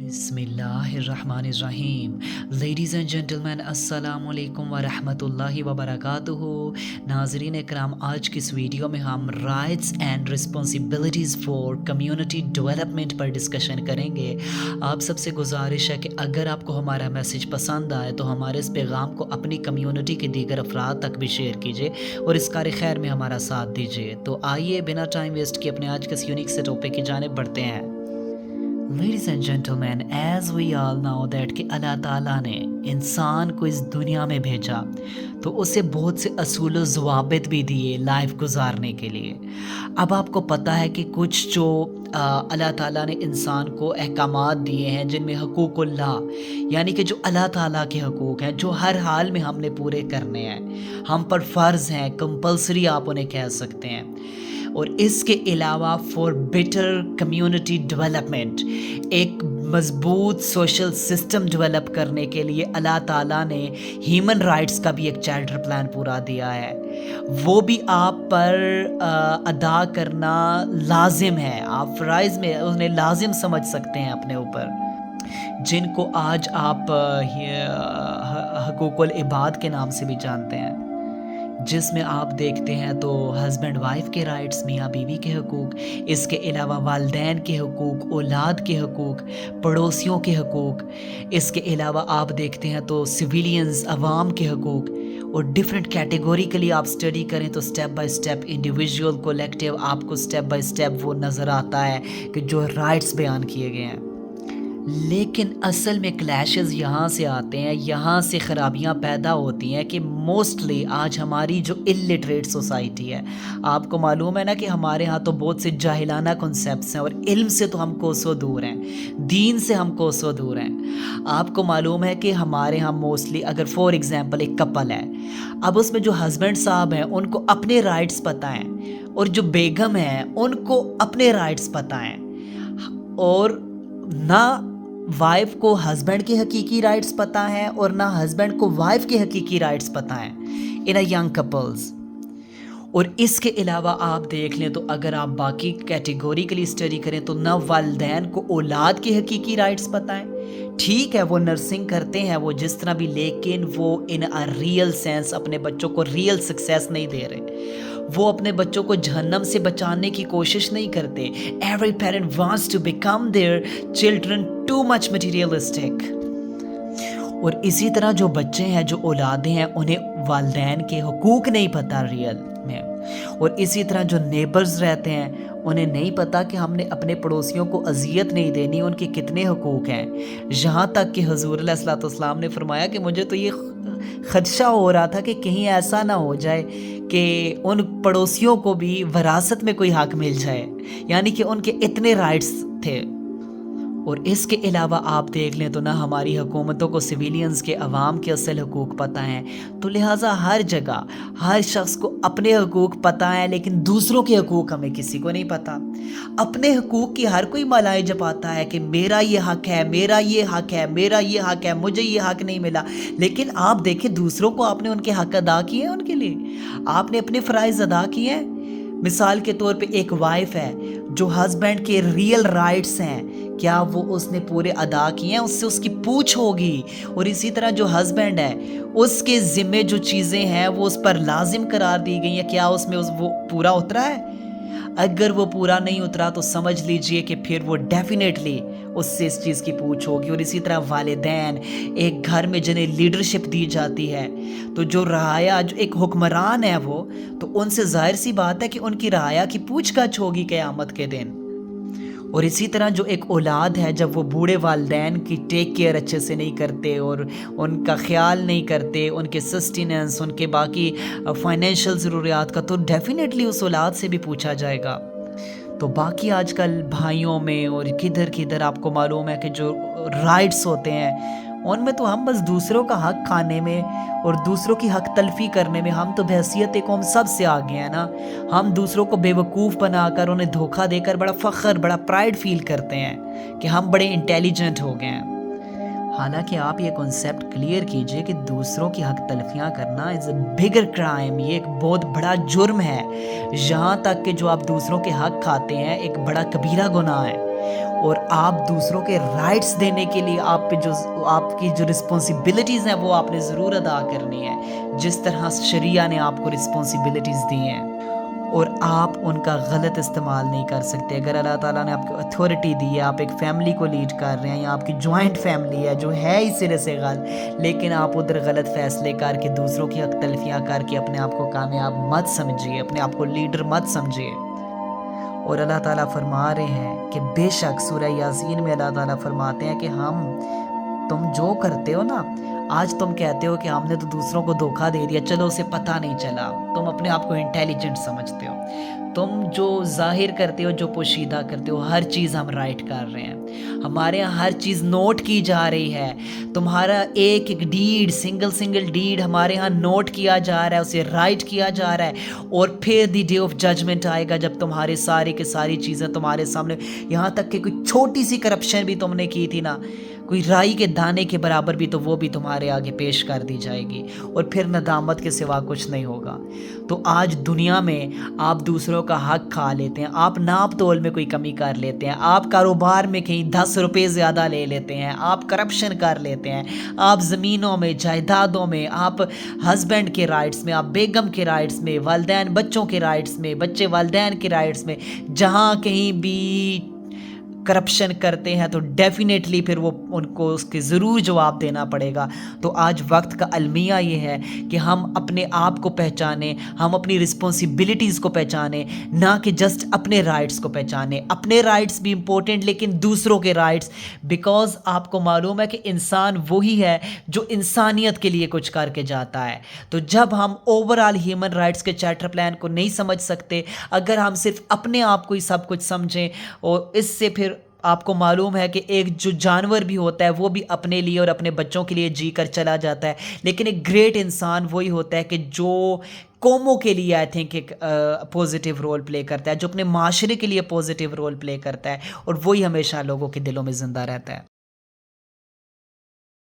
बिस्मिल्लाहिर्रहमानिर्रहीम। Ladies and gentleman, अस्सलाम वालेकुम व रहमतुल्लाहि व बरकातुहू। नाज़रीन इकराम, आज की इस वीडियो में हम rights and responsibilities for community development पर डिस्कशन करेंगे। आप सबसे गुजारिश है कि अगर आपको हमारा मैसेज पसंद आए तो हमारे इस पैगाम को अपनी कम्युनिटी के दीगर अफराद तक भी शेयर कीजिए और इस कार खैर में हमारा साथ दीजिए। तो आइए बिना टाइम वेस्ट किए अपने आज के इस यूनिक से टॉपिक की जानिब बढ़ते हैं। Ladies and gentlemen, as we all know that कि अल्लाह ताला ने इंसान को इस दुनिया में भेजा तो उसे बहुत से असूल व ज़वाबित भी दिए लाइफ गुजारने के लिए। अब आपको पता है कि कुछ जो अल्लाह ताला ने इंसान को अहकामात दिए हैं जिनमें हुकूकुल्लाह यानी कि जो अल्लाह ताला के हकूक़ हैं जो हर हाल में हमने पूरे करने हैं, हम पर फ़र्ज़ हैं, कंपल्सरी आप उन्हें कह सकते हैं। और इसके अलावा फॉर बेटर कम्युनिटी डेवलपमेंट, एक मज़बूत सोशल सिस्टम डेवलप करने के लिए अल्लाह ताला ने ह्यूमन राइट्स का भी एक चार्टर प्लान पूरा दिया है। वो भी आप पर अदा करना लाजिम है। आप फ़राइज़ में उन्हें लाजिम समझ सकते हैं अपने ऊपर, जिनको आज आप हकूक़ुल इबाद के नाम से भी जानते हैं, जिसमें आप देखते हैं तो हस्बैंड वाइफ के राइट्स, मियाँ बीवी के हकूक़, इसके अलावा वालिदैन के हकूक़, औलाद के हकूक़, पड़ोसियों के हकूक़, इसके अलावा आप देखते हैं तो सिविलियंस अवाम के हकूक़। और डिफरेंट कैटेगोरिकली आप स्टडी करें तो step by step, individual, collective, आपको स्टेप बाय स्टेप वो नज़र आता है कि जो राइट्स बयान किए गए हैं। लेकिन असल में क्लैशेस यहाँ से आते हैं, यहाँ से ख़राबियाँ पैदा होती हैं कि मोस्टली आज हमारी जो इलिटरेट सोसाइटी है, आपको मालूम है ना कि हमारे यहाँ तो बहुत से जाहिलाना कॉन्सेप्ट्स हैं और इल्म से तो हम कोसों दूर हैं, दीन से हम कोसों दूर हैं। आपको मालूम है कि हमारे यहाँ मोस्टली अगर फॉर एग्ज़ाम्पल एक कपल है, अब उसमें जो हस्बैंड साहब हैं उनको अपने राइट्स पता हैं और जो बेगम हैं उनको अपने राइट्स पता हैं, और ना वाइफ को हस्बैंड के हकीकी राइट्स पता हैं और ना हस्बैंड को वाइफ के हकीकी राइट्स पता हैं इन अ यंग कपल्स। और इसके अलावा आप देख लें तो अगर आप बाकी कैटेगोरिकली स्टडी करें तो ना वालिदैन को औलाद के हकीकी राइट्स पता हैं। ठीक है, वो नर्सिंग करते हैं, वो जिस तरह भी, लेकिन वो इन अ रियल सेंस अपने बच्चों को रियल सक्सेस नहीं दे रहे। वो अपने बच्चों को जहन्नम से बचाने की कोशिश नहीं करते। Every parent wants to become their children too much materialistic. और इसी तरह जो बच्चे हैं, जो औलादें हैं, उन्हें वालिदैन के हुकूक नहीं पता रियल में। और इसी तरह जो नेबर्स रहते हैं उन्हें नहीं पता कि हमने अपने पड़ोसियों को अजियत नहीं देनी, उनके कितने हुकूक हैं। यहाँ तक कि हुज़ूर अलैहिस्सलाम ने फरमाया कि मुझे तो ये खदशा हो रहा था कि कहीं ऐसा ना हो जाए कि उन पड़ोसियों को भी विरासत में कोई हक मिल जाए, यानी कि उनके इतने राइट्स थे। और इसके अलावा आप देख लें तो ना हमारी हुकूमतों को सिविलियंस के, अवाम के असल हकूक़ पता हैं, तो लिहाजा हर जगह हर शख्स को अपने हकूक़ पता हैं, लेकिन दूसरों के हकूक़ हमें किसी को नहीं पता। अपने हकूक़ की हर कोई मलाई जपाता है कि मेरा ये हक़ है, मेरा ये हक़ है, मेरा ये हक़ है, मुझे ये हक़ नहीं मिला। लेकिन आप देखें दूसरों को आपने उनके हक़ अदा किए हैं, उनके लिए आपने अपने फ़राइज़ अदा किए हैं। मिसाल के तौर पे एक वाइफ है जो हस्बैंड के रियल राइट्स हैं, क्या वो उसने पूरे अदा किए हैं? उससे उसकी पूछ होगी। और इसी तरह जो हस्बैंड है उसके ज़िम्मे जो चीज़ें हैं वो उस पर लाजिम करार दी गई हैं, क्या उसमें वो पूरा उतरा है? अगर वो पूरा नहीं उतरा तो समझ लीजिए कि फिर वो डेफिनेटली उससे इस चीज़ की पूछ होगी। और इसी तरह वालिदैन, एक घर में जिन्हें लीडरशिप दी जाती है, तो जो रआया, जो एक हुक्मरान है वो, तो उनसे ज़ाहिर सी बात है कि उनकी रआया की पूछताछ होगी क़यामत के दिन। और इसी तरह जो एक औलाद है, जब वो बूढ़े वालिदैन की टेक केयर अच्छे से नहीं करते और उनका ख्याल नहीं करते, उनके सस्टेनेंस, उनके बाकी फाइनेंशियल ज़रूरियात का, तो डेफिनेटली उस औलाद से भी पूछा जाएगा। तो बाकी आजकल भाइयों में और किधर किधर आपको मालूम है कि जो राइट्स होते हैं उनमें तो हम बस दूसरों का हक खाने में और दूसरों की हक तलफी करने में हम तो बहसियत कौम सबसे आगे हैं ना। हम दूसरों को बेवकूफ़ बनाकर, उन्हें धोखा देकर बड़ा फ़ख्र, बड़ा प्राइड फील करते हैं कि हम बड़े इंटेलिजेंट हो गए हैं। हालांकि आप ये कॉन्सेप्ट क्लियर कीजिए कि दूसरों की हक तलफियाँ करना इज़ अ बिगर क्राइम, ये एक बहुत बड़ा जुर्म है। यहाँ तक कि जो आप दूसरों के हक खाते हैं एक बड़ा कबीरा गुनाह है। اور آپ دوسروں کے رائٹس دینے کے لیے آپ کی جو رسپانسبلٹیز ہیں وہ آپ نے ضرور ادا کرنی ہے، جس طرح شریعہ نے آپ کو رسپانسبلٹیز دی ہیں، اور آپ ان کا غلط استعمال نہیں کر سکتے۔ اگر اللہ تعالیٰ نے آپ کو اتھارٹی دی ہے، آپ ایک فیملی کو لیڈ کر رہے ہیں یا آپ کی جوائنٹ فیملی ہے جو ہے اس سرے سے غلط، لیکن آپ ادھر غلط فیصلے کر کے دوسروں کی حق تلفیاں کر کے اپنے آپ کو کامیاب مت سمجھیے، اپنے آپ کو لیڈر مت سمجھیے۔ اور اللہ تعالیٰ فرما رہے ہیں کہ بے شک سورہ یاسین میں اللہ تعالیٰ فرماتے ہیں کہ تم جو کرتے ہو نا، آج تم کہتے ہو کہ ہم نے تو دوسروں کو دھوکہ دے دیا، چلو اسے پتہ نہیں چلا، تم اپنے آپ کو انٹیلیجنٹ سمجھتے ہو، تم جو ظاہر کرتے ہو، جو پوشیدہ کرتے ہو، ہر چیز ہم رائٹ کر رہے ہیں، ہمارے یہاں ہر چیز نوٹ کی جا رہی ہے، تمہارا ایک ایک ڈیڈ، سنگل ڈیڈ ہمارے یہاں نوٹ کیا جا رہا ہے، اسے رائٹ کیا جا رہا ہے، اور پھر دی ڈے آف ججمنٹ آئے گا جب تمہارے سارے کے ساری چیزیں تمہارے سامنے، یہاں تک کہ کوئی چھوٹی سی کرپشن بھی تم نے کی تھی نا، کوئی رائی کے دانے کے برابر بھی، تو وہ بھی تمہارے آگے پیش کر دی جائے گی، اور پھر ندامت کے سوا کچھ نہیں ہوگا۔ تو آج دنیا میں آپ دوسروں کا حق کھا لیتے ہیں، آپ ناپ تول میں کوئی کمی کر لیتے ہیں، آپ کاروبار میں کہیں 10 روپے زیادہ لے لیتے ہیں، آپ کرپشن کر لیتے ہیں، آپ زمینوں میں، جائیدادوں میں، آپ ہسبینڈ کے رائٹس میں، آپ بیگم کے رائٹس میں، والدین بچوں کے رائٹس میں، بچے والدین کے رائٹس میں، جہاں کہیں بھی کرپشن کرتے ہیں تو ڈیفینیٹلی پھر وہ ان کو اس کے ضرور جواب دینا پڑے گا۔ تو آج وقت کا المیہ یہ ہے کہ ہم اپنے آپ کو پہچانیں، ہم اپنی رسپانسبلٹیز کو پہچانیں، نہ کہ جسٹ اپنے رائٹس کو پہچانیں۔ اپنے رائٹس بھی امپورٹنٹ لیکن دوسروں کے رائٹس، بیکاز آپ کو معلوم ہے کہ انسان وہی ہے جو انسانیت کے لیے کچھ کر کے جاتا ہے۔ تو جب ہم اوورآل ہیومن رائٹس کے چارٹر پلان کو نہیں سمجھ سکتے، اگر ہم صرف اپنے آپ کو ہی سب کچھ سمجھیں، اور اس سے پھر آپ کو معلوم ہے کہ ایک جو جانور بھی ہوتا ہے وہ بھی اپنے لیے اور اپنے بچوں کے لیے جی کر چلا جاتا ہے، لیکن ایک گریٹ انسان وہی ہوتا ہے کہ جو قوموں کے لیے آئی تھنک ایک پوزیٹیو رول پلے کرتا ہے، جو اپنے معاشرے کے لیے پوزیٹیو رول پلے کرتا ہے، اور وہی ہمیشہ لوگوں کے دلوں میں زندہ رہتا ہے۔